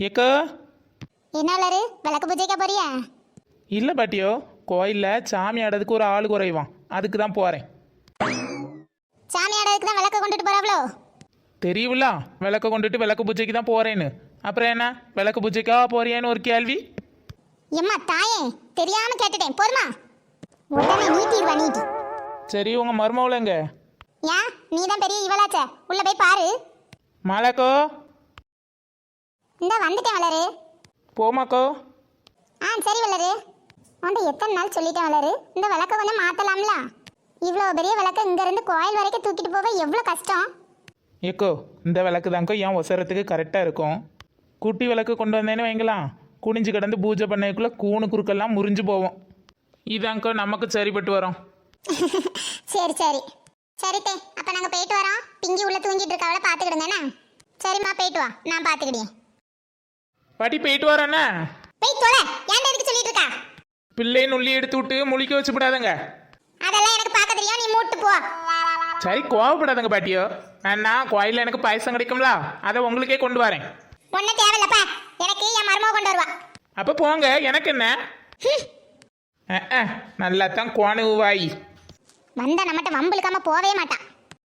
ஏக்கோ. என்னாலரு விளக்கு பூஜைக்க போறியா? இல்லை பாட்டியோ, கோயிலில் சாமி ஆடுறதுக்கு ஒரு ஆள் குறைவான், அதுக்கு தான் போகிறேன். சாமி ஆடுறதுக்கு தான் விளக்க கொண்டுட்டு போறாவளோ? தெரியுங்களா, விளக்க கொண்டுட்டு விளக்கு பூஜைக்கு தான் போகிறேன்னு. அப்புறம் என்ன, விளக்கு பூஜைக்கா போறியான்னு ஒரு கேள்வி. எம்மா தாயே, தெரியாம கேட்டுட்டேன், போதுமா? உடனே நீட்டிடுவா நீட்டி. சரி, உங்கள் மருமவளங்க? ஏன், நீ தான் பெரிய இவளாச்சே, உள்ள போய் பாரு. மாலாக்கோ. இந்த வந்துட்டேன் வளரு. போமாக்கோ. சரி வளரு. உன்ட்ட எத்தனை நாள் சொல்லிட்டேன் வளரு, இந்த விளக்க கொஞ்சம் மாத்தலாம்ல. இவ்வளோ பெரிய விளக்க இங்க இருந்து கோயில் வரைக்கும் தூக்கிட்டு போக எவ்வளோ கஷ்டம். ஏக்கோ, இந்த விளக்கு தாங்கோ என் ஒசரத்துக்கு கரெக்டாக இருக்கும். குட்டி விளக்கு கொண்டு வந்தேன்னு வைங்களாம், குனிஞ்சு கிடந்து பூஜை பண்ணைக்குள்ளே கூணு குறுக்கெல்லாம் முறிஞ்சு போவோம். இதாங்கோ நமக்கு சரிப்பட்டு வரோம். சரி சரி சரித்தே, அப்போ நாங்கள் போயிட்டு வரோம். பிங்கி உள்ள தூங்கிட்டு இருக்காவளை பார்த்துக்கிடுங்கண்ணா. சரிம்மா, போயிட்டு வா, நான் பார்த்துக்கிட்டேன். பாட்டி போயிட்டு வரேண்ணா. போய் தொலை, ஏன்டா எதுக்கு சொல்லிட்டு இருக்கா? பிள்ளை நுள்ளி எடுத்து விட்டு முழிக்க வச்சு விடாதங்க. அதெல்லாம் எனக்கு பார்க்க தெரியும், நீ மூட்டு போ. சரி, கோவப்படாதங்க பாட்டியோ. நான் கோயிலில் எனக்கு பாயசம் கிடைக்கும்ல, அதை உங்களுக்கே கொண்டு வரேன். ஒன்றும் தேவையில்லப்பா, எனக்கு என் மருமக கொண்டு வருவா. அப்போ போங்க, எனக்கு என்ன. நல்லா தான் கோணு வாய் வந்த நம்மகிட்ட வம்புழுக்காம போவே மாட்டான்.